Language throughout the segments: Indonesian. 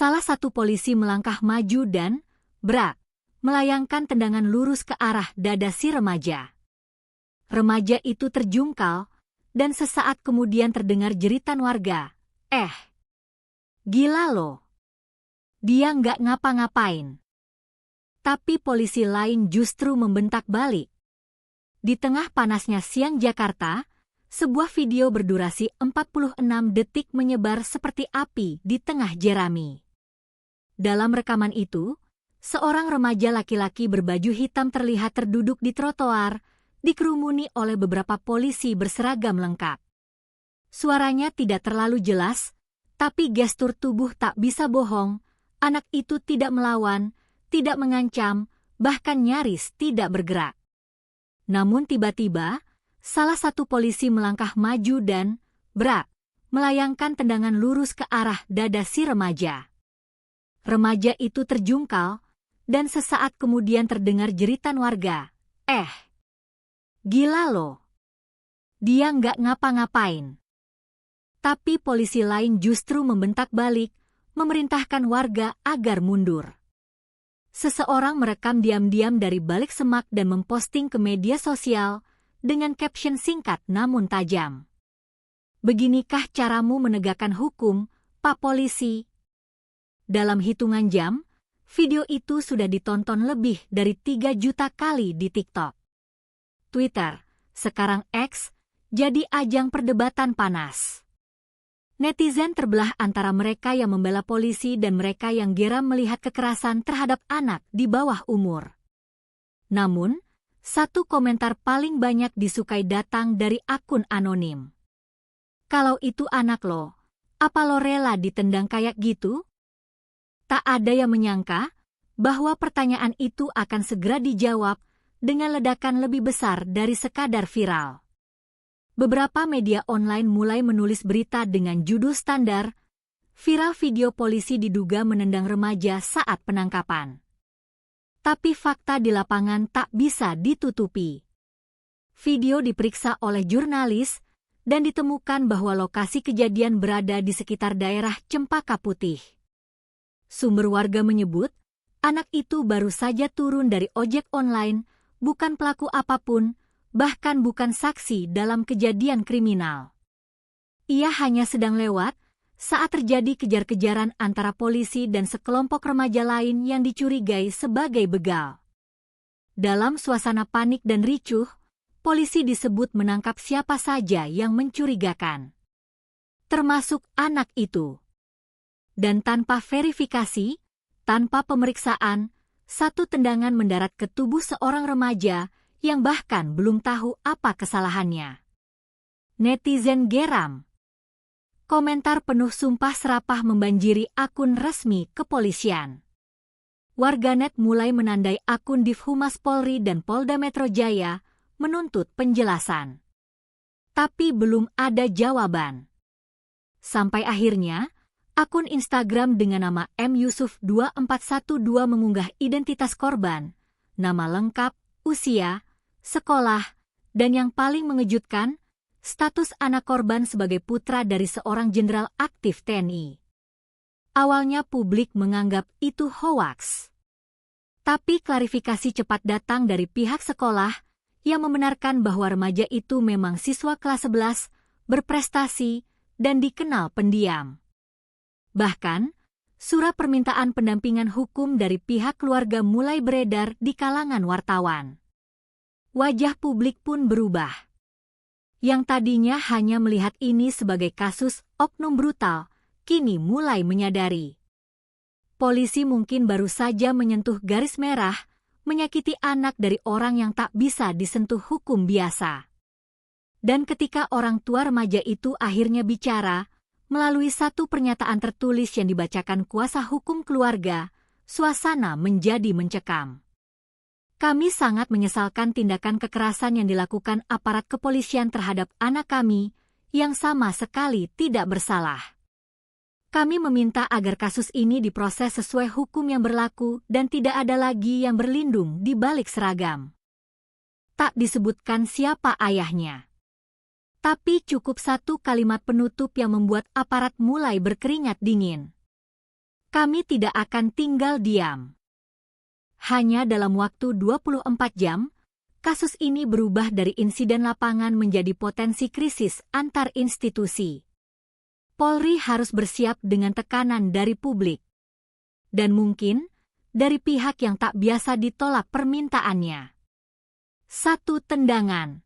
Salah satu polisi melangkah maju dan, brak, melayangkan tendangan lurus ke arah dada si remaja. Remaja itu terjungkal, dan sesaat kemudian terdengar jeritan warga. Gila lo. Dia nggak ngapa-ngapain. Tapi polisi lain justru membentak balik. Di tengah panasnya siang Jakarta, sebuah video berdurasi 46 detik menyebar seperti api di tengah jerami. Dalam rekaman itu, seorang remaja laki-laki berbaju hitam terlihat terduduk di trotoar, dikerumuni oleh beberapa polisi berseragam lengkap. Suaranya tidak terlalu jelas, tapi gestur tubuh tak bisa bohong. Anak itu tidak melawan, tidak mengancam, bahkan nyaris tidak bergerak. Namun tiba-tiba, salah satu polisi melangkah maju dan, brak, melayangkan tendangan lurus ke arah dada si remaja. Remaja itu terjungkal, dan sesaat kemudian terdengar jeritan warga. Gila lo. Dia nggak ngapa-ngapain. Tapi polisi lain justru membentak balik, memerintahkan warga agar mundur. Seseorang merekam diam-diam dari balik semak dan memposting ke media sosial dengan caption singkat namun tajam. Beginikah caramu menegakkan hukum, Pak Polisi? Dalam hitungan jam, video itu sudah ditonton lebih dari 3 juta kali di TikTok. Twitter, sekarang X, jadi ajang perdebatan panas. Netizen terbelah antara mereka yang membela polisi dan mereka yang geram melihat kekerasan terhadap anak di bawah umur. Namun, satu komentar paling banyak disukai datang dari akun anonim. Kalau itu anak lo, apa lo rela ditendang kayak gitu? Tak ada yang menyangka bahwa pertanyaan itu akan segera dijawab dengan ledakan lebih besar dari sekadar viral. Beberapa media online mulai menulis berita dengan judul standar, viral video polisi diduga menendang remaja saat penangkapan. Tapi fakta di lapangan tak bisa ditutupi. Video diperiksa oleh jurnalis dan ditemukan bahwa lokasi kejadian berada di sekitar daerah Cempaka Putih. Sumber warga menyebut, anak itu baru saja turun dari ojek online, bukan pelaku apapun, bahkan bukan saksi dalam kejadian kriminal. Ia hanya sedang lewat saat terjadi kejar-kejaran antara polisi dan sekelompok remaja lain yang dicurigai sebagai begal. Dalam suasana panik dan ricuh, polisi disebut menangkap siapa saja yang mencurigakan, termasuk anak itu. Dan tanpa verifikasi, tanpa pemeriksaan, satu tendangan mendarat ke tubuh seorang remaja yang bahkan belum tahu apa kesalahannya. Netizen geram. Komentar penuh sumpah serapah membanjiri akun resmi kepolisian. Warganet mulai menandai akun Divhumas Polri dan Polda Metro Jaya menuntut penjelasan. Tapi belum ada jawaban. Sampai akhirnya, akun Instagram dengan nama myusuf2412 mengunggah identitas korban, nama lengkap, usia, sekolah, dan yang paling mengejutkan, status anak korban sebagai putra dari seorang jenderal aktif TNI. Awalnya publik menganggap itu hoaks. Tapi klarifikasi cepat datang dari pihak sekolah yang membenarkan bahwa remaja itu memang siswa kelas 11, berprestasi, dan dikenal pendiam. Bahkan, surat permintaan pendampingan hukum dari pihak keluarga mulai beredar di kalangan wartawan. Wajah publik pun berubah. Yang tadinya hanya melihat ini sebagai kasus oknum brutal, kini mulai menyadari. Polisi mungkin baru saja menyentuh garis merah, menyakiti anak dari orang yang tak bisa disentuh hukum biasa. Dan ketika orang tua remaja itu akhirnya bicara, melalui satu pernyataan tertulis yang dibacakan kuasa hukum keluarga, suasana menjadi mencekam. Kami sangat menyesalkan tindakan kekerasan yang dilakukan aparat kepolisian terhadap anak kami, yang sama sekali tidak bersalah. Kami meminta agar kasus ini diproses sesuai hukum yang berlaku dan tidak ada lagi yang berlindung di balik seragam. Tak disebutkan siapa ayahnya. Tapi cukup satu kalimat penutup yang membuat aparat mulai berkeringat dingin. Kami tidak akan tinggal diam. Hanya dalam waktu 24 jam, kasus ini berubah dari insiden lapangan menjadi potensi krisis antar institusi. Polri harus bersiap dengan tekanan dari publik. Dan mungkin, dari pihak yang tak biasa ditolak permintaannya. 1 tendangan.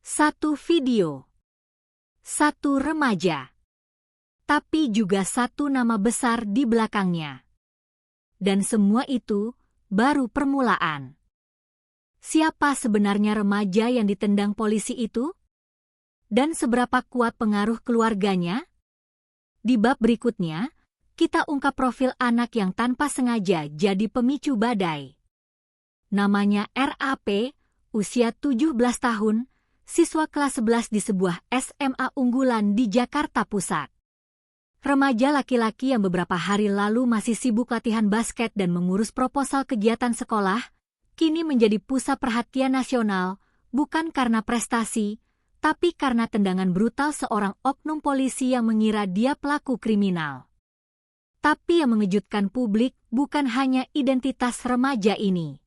1 video. 1 remaja. Tapi juga 1 nama besar di belakangnya. Dan semua itu baru permulaan. Siapa sebenarnya remaja yang ditendang polisi itu? Dan seberapa kuat pengaruh keluarganya? Di bab berikutnya, kita ungkap profil anak yang tanpa sengaja jadi pemicu badai. Namanya RAP, usia 17 tahun, siswa kelas 11 di sebuah SMA unggulan di Jakarta Pusat. Remaja laki-laki yang beberapa hari lalu masih sibuk latihan basket dan mengurus proposal kegiatan sekolah, kini menjadi pusat perhatian nasional, bukan karena prestasi, tapi karena tendangan brutal seorang oknum polisi yang mengira dia pelaku kriminal. Tapi yang mengejutkan publik bukan hanya identitas remaja ini,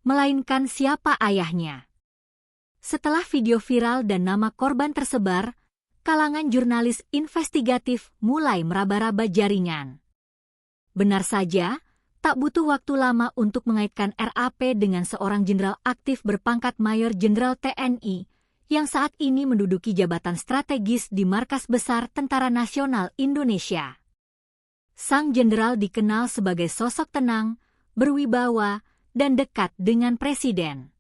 melainkan siapa ayahnya. Setelah video viral dan nama korban tersebar, kalangan jurnalis investigatif mulai meraba-raba jaringan. Benar saja, tak butuh waktu lama untuk mengaitkan RAP dengan seorang jenderal aktif berpangkat Mayor Jenderal TNI yang saat ini menduduki jabatan strategis di Markas Besar Tentara Nasional Indonesia. Sang jenderal dikenal sebagai sosok tenang, berwibawa, dan dekat dengan presiden.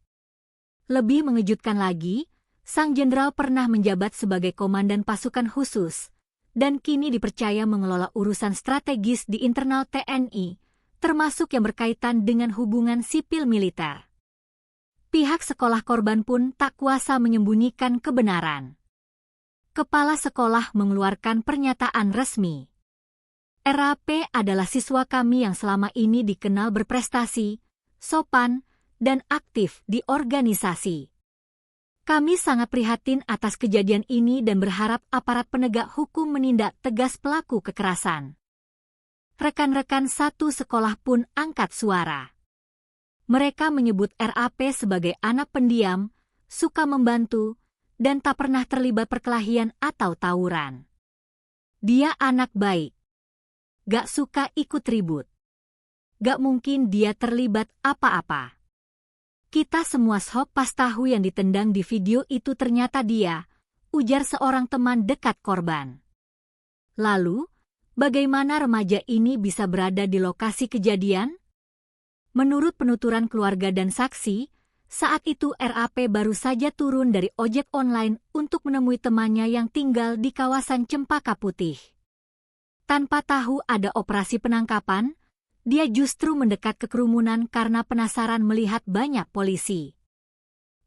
Lebih mengejutkan lagi, sang jenderal pernah menjabat sebagai komandan pasukan khusus, dan kini dipercaya mengelola urusan strategis di internal TNI, termasuk yang berkaitan dengan hubungan sipil militer. Pihak sekolah korban pun tak kuasa menyembunyikan kebenaran. Kepala sekolah mengeluarkan pernyataan resmi. RAP adalah siswa kami yang selama ini dikenal berprestasi, sopan, dan aktif di organisasi. Kami sangat prihatin atas kejadian ini dan berharap aparat penegak hukum menindak tegas pelaku kekerasan. Rekan-rekan satu sekolah pun angkat suara. Mereka menyebut RAP sebagai anak pendiam, suka membantu, dan tak pernah terlibat perkelahian atau tawuran. Dia anak baik. Gak suka ikut ribut. Gak mungkin dia terlibat apa-apa. Kita semua shock pas tahu yang ditendang di video itu ternyata dia, ujar seorang teman dekat korban. Lalu, bagaimana remaja ini bisa berada di lokasi kejadian? Menurut penuturan keluarga dan saksi, saat itu RAP baru saja turun dari ojek online untuk menemui temannya yang tinggal di kawasan Cempaka Putih. Tanpa tahu ada operasi penangkapan, dia justru mendekat ke kerumunan karena penasaran melihat banyak polisi.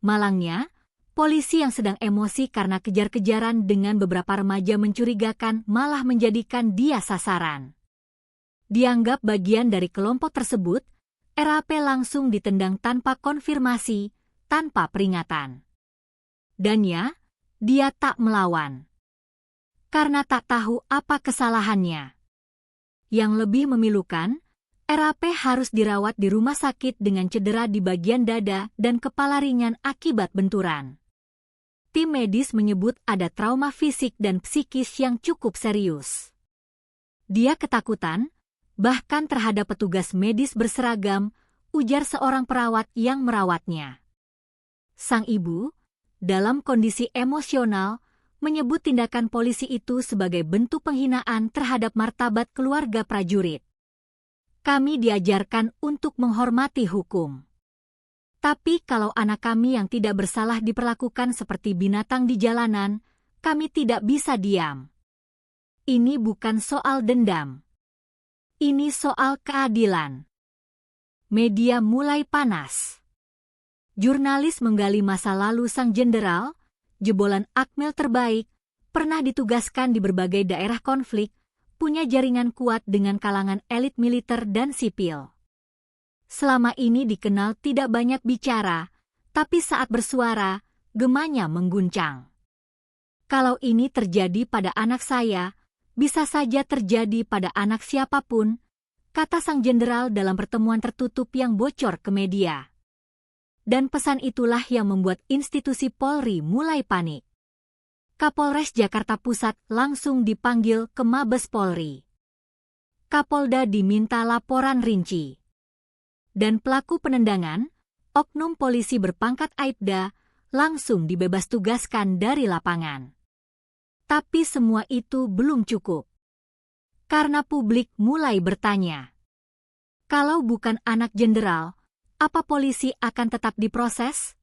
Malangnya, polisi yang sedang emosi karena kejar-kejaran dengan beberapa remaja mencurigakan malah menjadikan dia sasaran. Dianggap bagian dari kelompok tersebut, RAP langsung ditendang tanpa konfirmasi, tanpa peringatan. Dan ya, dia tak melawan. Karena tak tahu apa kesalahannya. Yang lebih memilukan, RAP harus dirawat di rumah sakit dengan cedera di bagian dada dan kepala ringan akibat benturan. Tim medis menyebut ada trauma fisik dan psikis yang cukup serius. Dia ketakutan, bahkan terhadap petugas medis berseragam, ujar seorang perawat yang merawatnya. Sang ibu, dalam kondisi emosional, menyebut tindakan polisi itu sebagai bentuk penghinaan terhadap martabat keluarga prajurit. Kami diajarkan untuk menghormati hukum. Tapi kalau anak kami yang tidak bersalah diperlakukan seperti binatang di jalanan, kami tidak bisa diam. Ini bukan soal dendam. Ini soal keadilan. Media mulai panas. Jurnalis menggali masa lalu sang jenderal, jebolan Akmil terbaik, pernah ditugaskan di berbagai daerah konflik, punya jaringan kuat dengan kalangan elit militer dan sipil. Selama ini dikenal tidak banyak bicara, tapi saat bersuara, gemanya mengguncang. Kalau ini terjadi pada anak saya, bisa saja terjadi pada anak siapapun, kata sang jenderal dalam pertemuan tertutup yang bocor ke media. Dan pesan itulah yang membuat institusi Polri mulai panik. Kapolres Jakarta Pusat langsung dipanggil ke Mabes Polri. Kapolda diminta laporan rinci. Dan pelaku penendangan, oknum polisi berpangkat Aibda, langsung dibebas tugaskan dari lapangan. Tapi semua itu belum cukup. Karena publik mulai bertanya, kalau bukan anak jenderal, apa polisi akan tetap diproses?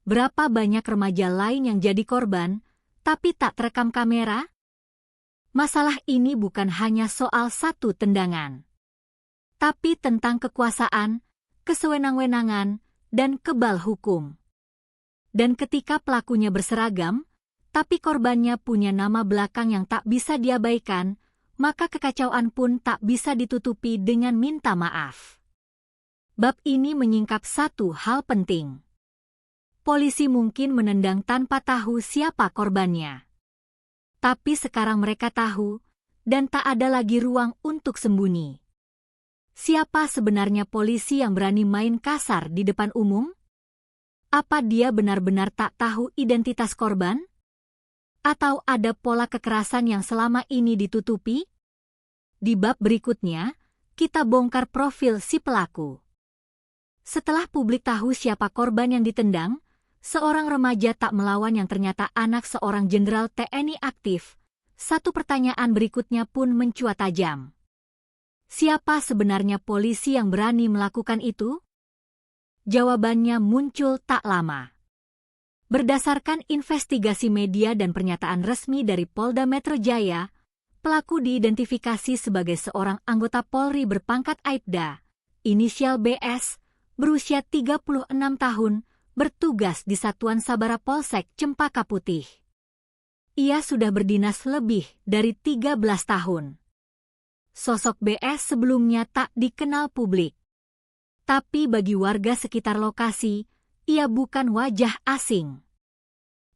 Berapa banyak remaja lain yang jadi korban, tapi tak terekam kamera? Masalah ini bukan hanya soal satu tendangan, tapi tentang kekuasaan, kesewenang-wenangan, dan kebal hukum. Dan ketika pelakunya berseragam, tapi korbannya punya nama belakang yang tak bisa diabaikan, maka kekacauan pun tak bisa ditutupi dengan minta maaf. Bab ini menyingkap satu hal penting. Polisi mungkin menendang tanpa tahu siapa korbannya. Tapi sekarang mereka tahu, dan tak ada lagi ruang untuk sembunyi. Siapa sebenarnya polisi yang berani main kasar di depan umum? Apa dia benar-benar tak tahu identitas korban? Atau ada pola kekerasan yang selama ini ditutupi? Di bab berikutnya, kita bongkar profil si pelaku. Setelah publik tahu siapa korban yang ditendang, seorang remaja tak melawan yang ternyata anak seorang jenderal TNI aktif, satu pertanyaan berikutnya pun mencuat tajam. Siapa sebenarnya polisi yang berani melakukan itu? Jawabannya muncul tak lama. Berdasarkan investigasi media dan pernyataan resmi dari Polda Metro Jaya, pelaku diidentifikasi sebagai seorang anggota Polri berpangkat Aibda, inisial BS, berusia 36 tahun, bertugas di Satuan Sabara Polsek Cempaka Putih. Ia sudah berdinas lebih dari 13 tahun. Sosok BS sebelumnya tak dikenal publik. Tapi bagi warga sekitar lokasi, ia bukan wajah asing.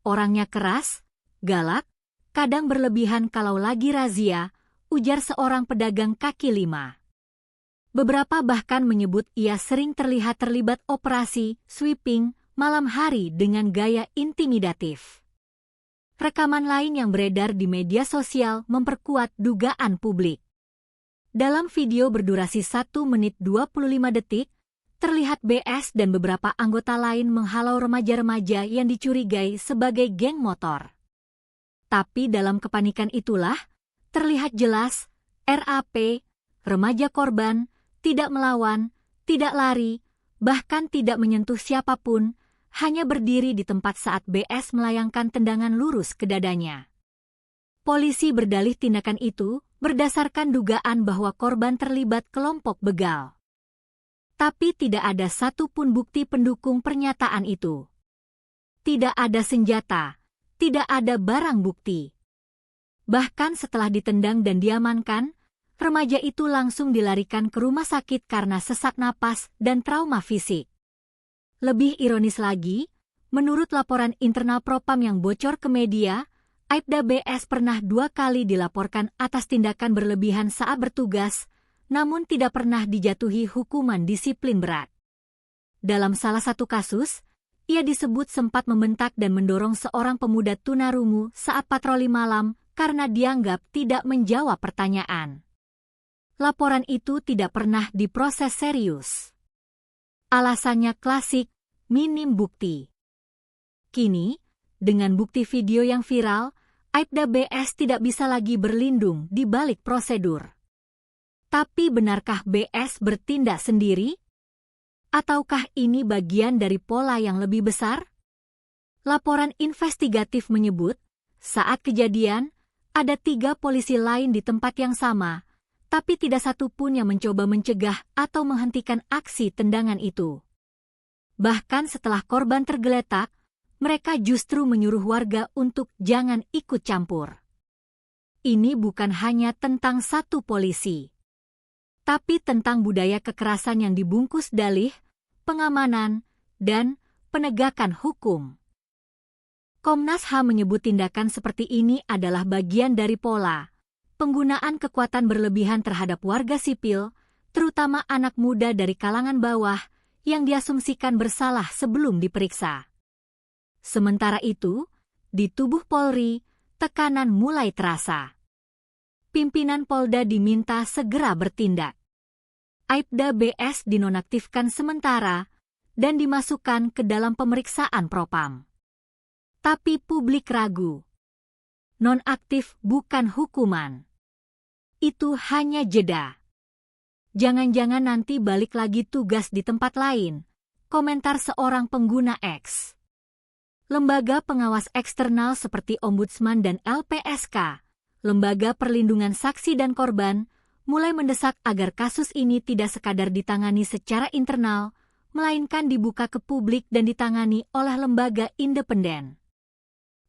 Orangnya keras, galak, kadang berlebihan kalau lagi razia, ujar seorang pedagang kaki lima. Beberapa bahkan menyebut ia sering terlibat operasi sweeping malam hari dengan gaya intimidatif. Rekaman lain yang beredar di media sosial memperkuat dugaan publik. Dalam video berdurasi 1 menit 25 detik, terlihat BS dan beberapa anggota lain menghalau remaja-remaja yang dicurigai sebagai geng motor. Tapi dalam kepanikan itulah, terlihat jelas, RAP, remaja korban, tidak melawan, tidak lari, bahkan tidak menyentuh siapapun, hanya berdiri di tempat saat BS melayangkan tendangan lurus ke dadanya. Polisi berdalih tindakan itu berdasarkan dugaan bahwa korban terlibat kelompok begal. Tapi tidak ada satupun bukti pendukung pernyataan itu. Tidak ada senjata, tidak ada barang bukti. Bahkan setelah ditendang dan diamankan, remaja itu langsung dilarikan ke rumah sakit karena sesak napas dan trauma fisik. Lebih ironis lagi, menurut laporan internal Propam yang bocor ke media, Aibda BS pernah 2 kali dilaporkan atas tindakan berlebihan saat bertugas, namun tidak pernah dijatuhi hukuman disiplin berat. Dalam salah satu kasus, ia disebut sempat membentak dan mendorong seorang pemuda tunarungu saat patroli malam karena dianggap tidak menjawab pertanyaan. Laporan itu tidak pernah diproses serius. Alasannya klasik, minim bukti. Kini, dengan bukti video yang viral, Aibda BS tidak bisa lagi berlindung di balik prosedur. Tapi benarkah BS bertindak sendiri? Ataukah ini bagian dari pola yang lebih besar? Laporan investigatif menyebut, saat kejadian, ada 3 polisi lain di tempat yang sama, tapi tidak satu pun yang mencoba mencegah atau menghentikan aksi tendangan itu. Bahkan setelah korban tergeletak, mereka justru menyuruh warga untuk jangan ikut campur. Ini bukan hanya tentang satu polisi, tapi tentang budaya kekerasan yang dibungkus dalih, pengamanan, dan penegakan hukum. Komnas HAM menyebut tindakan seperti ini adalah bagian dari pola, penggunaan kekuatan berlebihan terhadap warga sipil, terutama anak muda dari kalangan bawah, yang diasumsikan bersalah sebelum diperiksa. Sementara itu, di tubuh Polri, tekanan mulai terasa. Pimpinan Polda diminta segera bertindak. Aibda BS dinonaktifkan sementara dan dimasukkan ke dalam pemeriksaan propam. Tapi publik ragu. Nonaktif bukan hukuman. Itu hanya jeda. Jangan-jangan nanti balik lagi tugas di tempat lain, komentar seorang pengguna X. Lembaga pengawas eksternal seperti Ombudsman dan LPSK, Lembaga Perlindungan Saksi dan Korban, mulai mendesak agar kasus ini tidak sekadar ditangani secara internal, melainkan dibuka ke publik dan ditangani oleh lembaga independen.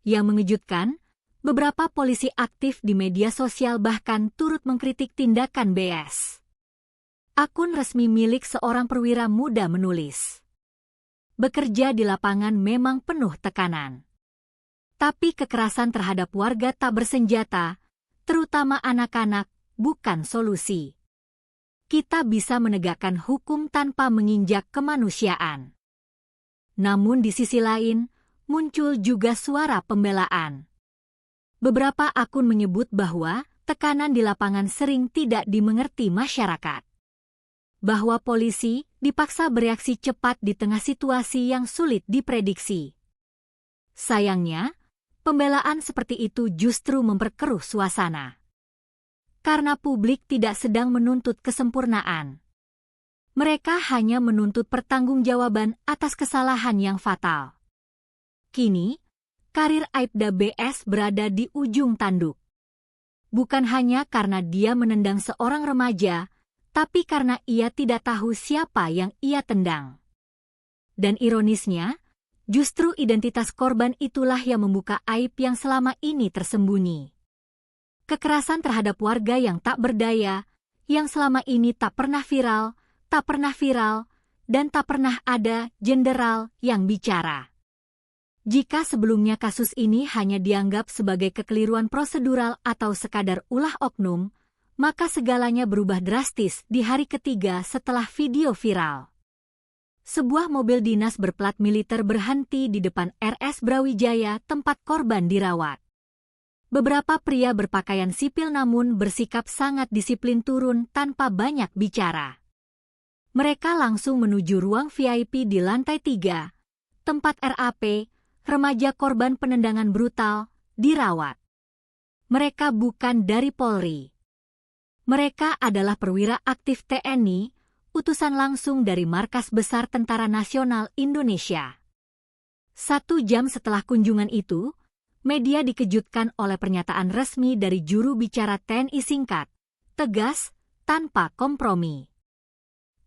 Yang mengejutkan, beberapa polisi aktif di media sosial bahkan turut mengkritik tindakan BS. Akun resmi milik seorang perwira muda menulis, "Bekerja di lapangan memang penuh tekanan. Tapi kekerasan terhadap warga tak bersenjata, terutama anak-anak, bukan solusi. Kita bisa menegakkan hukum tanpa menginjak kemanusiaan." Namun di sisi lain, muncul juga suara pembelaan. Beberapa akun menyebut bahwa tekanan di lapangan sering tidak dimengerti masyarakat. Bahwa polisi dipaksa bereaksi cepat di tengah situasi yang sulit diprediksi. Sayangnya, pembelaan seperti itu justru memperkeruh suasana. Karena publik tidak sedang menuntut kesempurnaan. Mereka hanya menuntut pertanggungjawaban atas kesalahan yang fatal. Kini, karir Aibda BS berada di ujung tanduk. Bukan hanya karena dia menendang seorang remaja, tapi karena ia tidak tahu siapa yang ia tendang. Dan ironisnya, justru identitas korban itulah yang membuka aib yang selama ini tersembunyi. Kekerasan terhadap warga yang tak berdaya, yang selama ini tak pernah viral, dan tak pernah ada jenderal yang bicara. Jika sebelumnya kasus ini hanya dianggap sebagai kekeliruan prosedural atau sekadar ulah oknum, maka segalanya berubah drastis di hari ketiga setelah video viral. Sebuah mobil dinas berplat militer berhenti di depan RS Brawijaya tempat korban dirawat. Beberapa pria berpakaian sipil namun bersikap sangat disiplin turun tanpa banyak bicara. Mereka langsung menuju ruang VIP di lantai 3, tempat RAP, remaja korban penendangan brutal, dirawat. Mereka bukan dari Polri. Mereka adalah perwira aktif TNI, utusan langsung dari Markas Besar Tentara Nasional Indonesia. 1 jam setelah kunjungan itu, media dikejutkan oleh pernyataan resmi dari juru bicara TNI singkat, tegas, tanpa kompromi.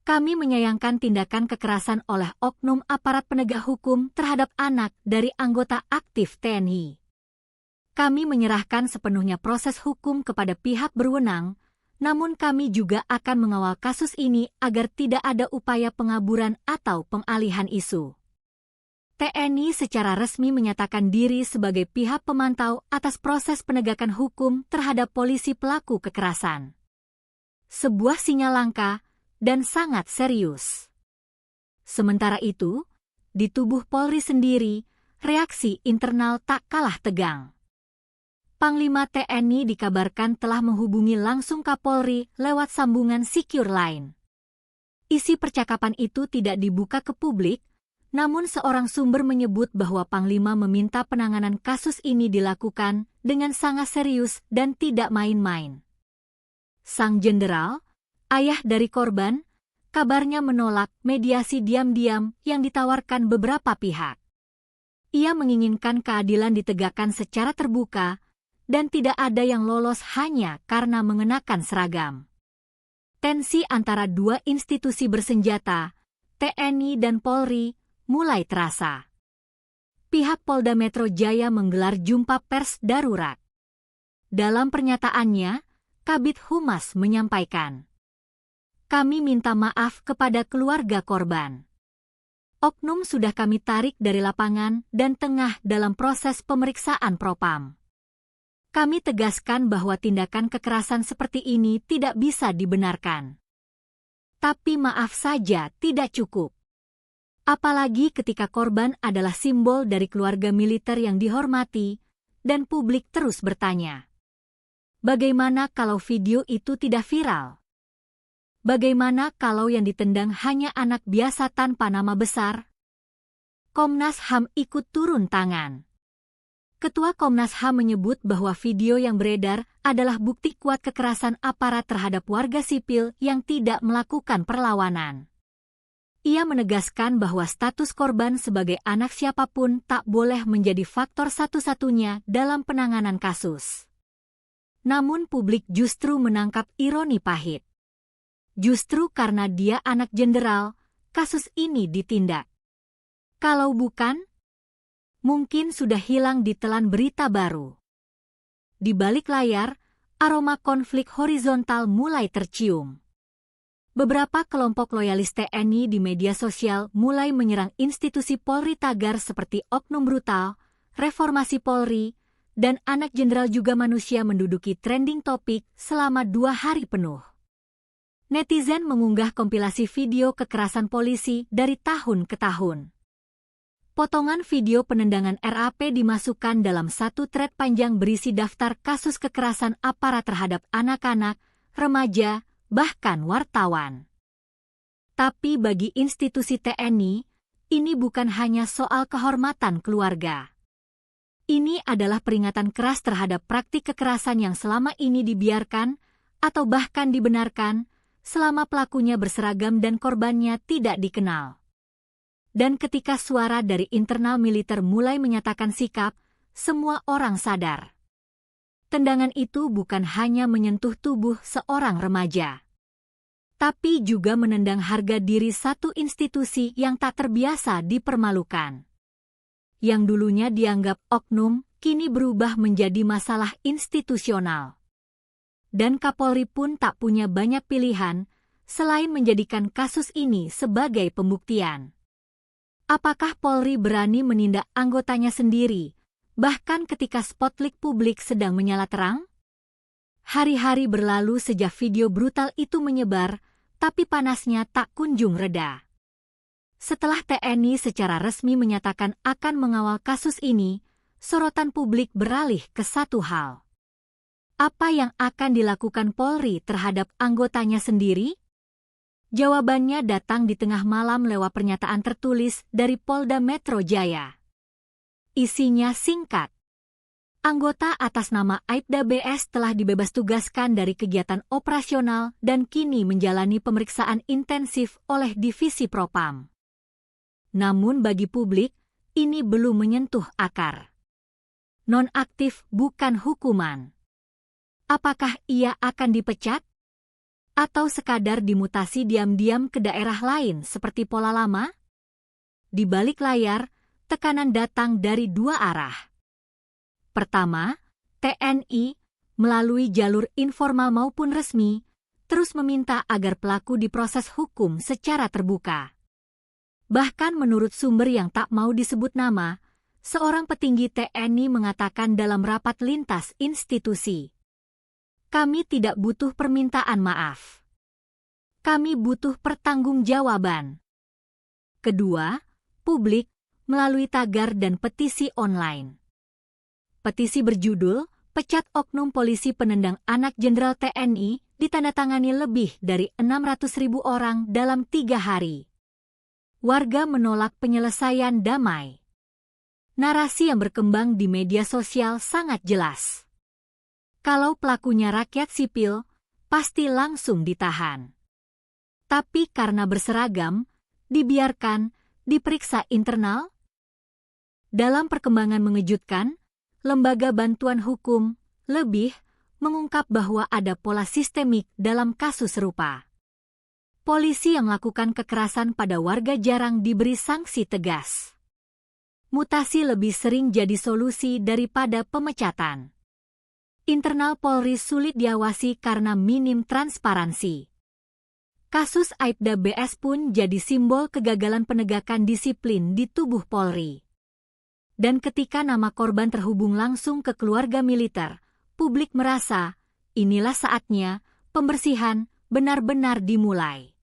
"Kami menyayangkan tindakan kekerasan oleh oknum aparat penegak hukum terhadap anak dari anggota aktif TNI. Kami menyerahkan sepenuhnya proses hukum kepada pihak berwenang, namun kami juga akan mengawal kasus ini agar tidak ada upaya pengaburan atau pengalihan isu." TNI secara resmi menyatakan diri sebagai pihak pemantau atas proses penegakan hukum terhadap polisi pelaku kekerasan. Sebuah sinyal langka dan sangat serius. Sementara itu, di tubuh Polri sendiri, reaksi internal tak kalah tegang. Panglima TNI dikabarkan telah menghubungi langsung Kapolri lewat sambungan secure line. Isi percakapan itu tidak dibuka ke publik, namun seorang sumber menyebut bahwa Panglima meminta penanganan kasus ini dilakukan dengan sangat serius dan tidak main-main. Sang jenderal, ayah dari korban, kabarnya menolak mediasi diam-diam yang ditawarkan beberapa pihak. Ia menginginkan keadilan ditegakkan secara terbuka, dan tidak ada yang lolos hanya karena mengenakan seragam. Tensi antara dua institusi bersenjata, TNI dan Polri, mulai terasa. Pihak Polda Metro Jaya menggelar jumpa pers darurat. Dalam pernyataannya, Kabid Humas menyampaikan, "Kami minta maaf kepada keluarga korban. Oknum sudah kami tarik dari lapangan dan tengah dalam proses pemeriksaan propam. Kami tegaskan bahwa tindakan kekerasan seperti ini tidak bisa dibenarkan. Tapi maaf saja tidak cukup. Apalagi ketika korban adalah simbol dari keluarga militer yang dihormati, dan publik terus bertanya. Bagaimana kalau video itu tidak viral? Bagaimana kalau yang ditendang hanya anak biasa tanpa nama besar? Komnas HAM ikut turun tangan. Ketua Komnas HAM menyebut bahwa video yang beredar adalah bukti kuat kekerasan aparat terhadap warga sipil yang tidak melakukan perlawanan. Ia menegaskan bahwa status korban sebagai anak siapapun tak boleh menjadi faktor satu-satunya dalam penanganan kasus. Namun publik justru menangkap ironi pahit. Justru karena dia anak jenderal, kasus ini ditindak. Kalau bukan, mungkin sudah hilang ditelan berita baru. Di balik layar, aroma konflik horizontal mulai tercium. Beberapa kelompok loyalis TNI di media sosial mulai menyerang institusi Polri tagar seperti oknum brutal, reformasi Polri, dan anak jenderal juga manusia menduduki trending topik selama 2 hari penuh. Netizen mengunggah kompilasi video kekerasan polisi dari tahun ke tahun. Potongan video penendangan RAP dimasukkan dalam satu thread panjang berisi daftar kasus kekerasan aparat terhadap anak-anak, remaja, bahkan wartawan. Tapi bagi institusi TNI, ini bukan hanya soal kehormatan keluarga. Ini adalah peringatan keras terhadap praktik kekerasan yang selama ini dibiarkan atau bahkan dibenarkan selama pelakunya berseragam dan korbannya tidak dikenal. Dan ketika suara dari internal militer mulai menyatakan sikap, semua orang sadar. Tendangan itu bukan hanya menyentuh tubuh seorang remaja, tapi juga menendang harga diri satu institusi yang tak terbiasa dipermalukan. Yang dulunya dianggap oknum, kini berubah menjadi masalah institusional. Dan Kapolri pun tak punya banyak pilihan selain menjadikan kasus ini sebagai pembuktian. Apakah Polri berani menindak anggotanya sendiri, bahkan ketika spotlight publik sedang menyala terang? Hari-hari berlalu sejak video brutal itu menyebar, tapi panasnya tak kunjung reda. Setelah TNI secara resmi menyatakan akan mengawal kasus ini, sorotan publik beralih ke satu hal. Apa yang akan dilakukan Polri terhadap anggotanya sendiri? Jawabannya datang di tengah malam lewat pernyataan tertulis dari Polda Metro Jaya. Isinya singkat. Anggota atas nama Aibda BS telah dibebas tugaskan dari kegiatan operasional dan kini menjalani pemeriksaan intensif oleh Divisi Propam. Namun bagi publik, ini belum menyentuh akar. Nonaktif bukan hukuman. Apakah ia akan dipecat? Atau sekadar dimutasi diam-diam ke daerah lain seperti pola lama? Di balik layar, tekanan datang dari 2 arah. Pertama, TNI, melalui jalur informal maupun resmi, terus meminta agar pelaku diproses hukum secara terbuka. Bahkan menurut sumber yang tak mau disebut nama, seorang petinggi TNI mengatakan dalam rapat lintas institusi, "Kami tidak butuh permintaan maaf. Kami butuh pertanggungjawaban." Kedua, publik melalui tagar dan petisi online. Petisi berjudul "Pecat Oknum Polisi Penendang Anak Jenderal TNI" ditandatangani lebih dari 600.000 orang dalam 3 hari. Warga menolak penyelesaian damai. Narasi yang berkembang di media sosial sangat jelas. Kalau pelakunya rakyat sipil, pasti langsung ditahan. Tapi karena berseragam, dibiarkan, diperiksa internal? Dalam perkembangan mengejutkan, Lembaga Bantuan Hukum, LEBIH, mengungkap bahwa ada pola sistemik dalam kasus serupa. Polisi yang melakukan kekerasan pada warga jarang diberi sanksi tegas. Mutasi lebih sering jadi solusi daripada pemecatan. Internal Polri sulit diawasi karena minim transparansi. Kasus Aibda BS pun jadi simbol kegagalan penegakan disiplin di tubuh Polri. Dan ketika nama korban terhubung langsung ke keluarga militer, publik merasa inilah saatnya pembersihan benar-benar dimulai.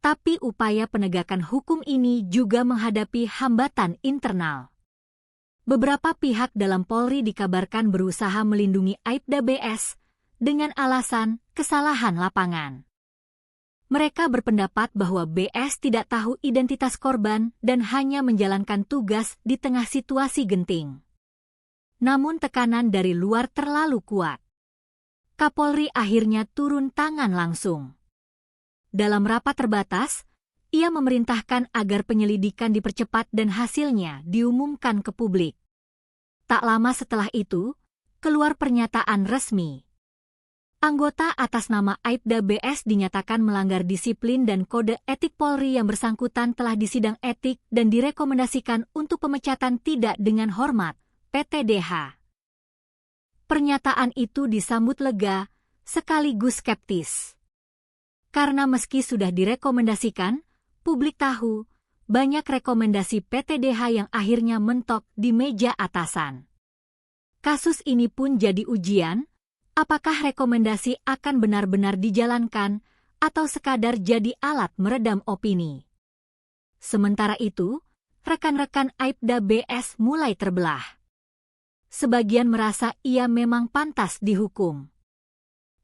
Tapi upaya penegakan hukum ini juga menghadapi hambatan internal. Beberapa pihak dalam Polri dikabarkan berusaha melindungi Aibda BS dengan alasan kesalahan lapangan. Mereka berpendapat bahwa BS tidak tahu identitas korban dan hanya menjalankan tugas di tengah situasi genting. Namun tekanan dari luar terlalu kuat. Kapolri akhirnya turun tangan langsung. Dalam rapat terbatas, ia memerintahkan agar penyelidikan dipercepat dan hasilnya diumumkan ke publik. Tak lama setelah itu, keluar pernyataan resmi. Anggota atas nama Aibda BS dinyatakan melanggar disiplin dan kode etik Polri yang bersangkutan telah disidang etik dan direkomendasikan untuk pemecatan tidak dengan hormat, PTDH. Pernyataan itu disambut lega, sekaligus skeptis. Karena meski sudah direkomendasikan, publik tahu banyak rekomendasi PTDH yang akhirnya mentok di meja atasan. Kasus ini pun jadi ujian, apakah rekomendasi akan benar-benar dijalankan atau sekadar jadi alat meredam opini. Sementara itu, rekan-rekan Aibda BS mulai terbelah. Sebagian merasa ia memang pantas dihukum.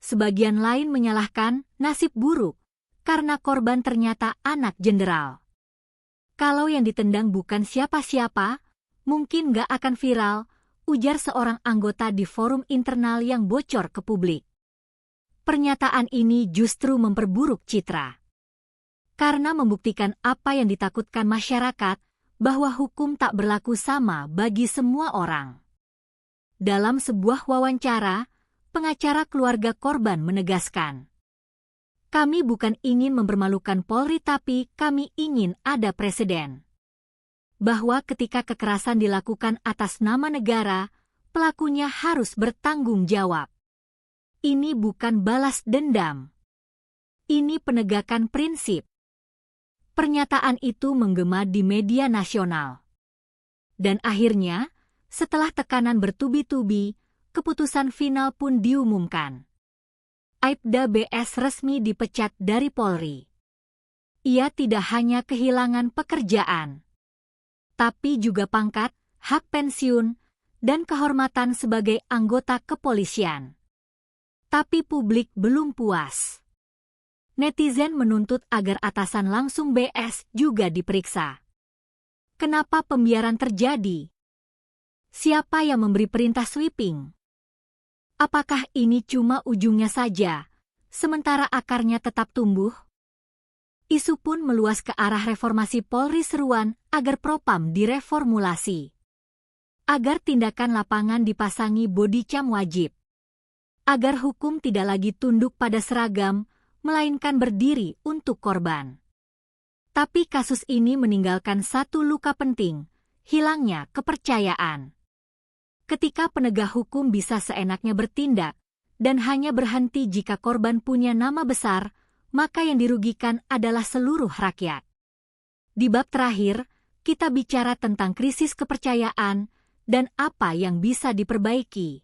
Sebagian lain menyalahkan nasib buruk karena korban ternyata anak jenderal. Kalau yang ditendang bukan siapa-siapa, mungkin gak akan viral, ujar seorang anggota di forum internal yang bocor ke publik. Pernyataan ini justru memperburuk citra. Karena membuktikan apa yang ditakutkan masyarakat, bahwa hukum tak berlaku sama bagi semua orang. Dalam sebuah wawancara, pengacara keluarga korban menegaskan, "Kami bukan ingin mempermalukan Polri tapi kami ingin ada presiden. Bahwa ketika kekerasan dilakukan atas nama negara, pelakunya harus bertanggung jawab. Ini bukan balas dendam. Ini penegakan prinsip." Pernyataan itu menggema di media nasional. Dan akhirnya, setelah tekanan bertubi-tubi, keputusan final pun diumumkan. Aibda BS resmi dipecat dari Polri. Ia tidak hanya kehilangan pekerjaan, tapi juga pangkat, hak pensiun, dan kehormatan sebagai anggota kepolisian. Tapi publik belum puas. Netizen menuntut agar atasan langsung BS juga diperiksa. Kenapa pembiaran terjadi? Siapa yang memberi perintah sweeping? Apakah ini cuma ujungnya saja, sementara akarnya tetap tumbuh? Isu pun meluas ke arah reformasi Polri, seruan agar Propam direformulasi. Agar tindakan lapangan dipasangi body cam wajib. Agar hukum tidak lagi tunduk pada seragam, melainkan berdiri untuk korban. Tapi kasus ini meninggalkan satu luka penting, hilangnya kepercayaan. Ketika penegak hukum bisa seenaknya bertindak, dan hanya berhenti jika korban punya nama besar, maka yang dirugikan adalah seluruh rakyat. Di bab terakhir, kita bicara tentang krisis kepercayaan dan apa yang bisa diperbaiki.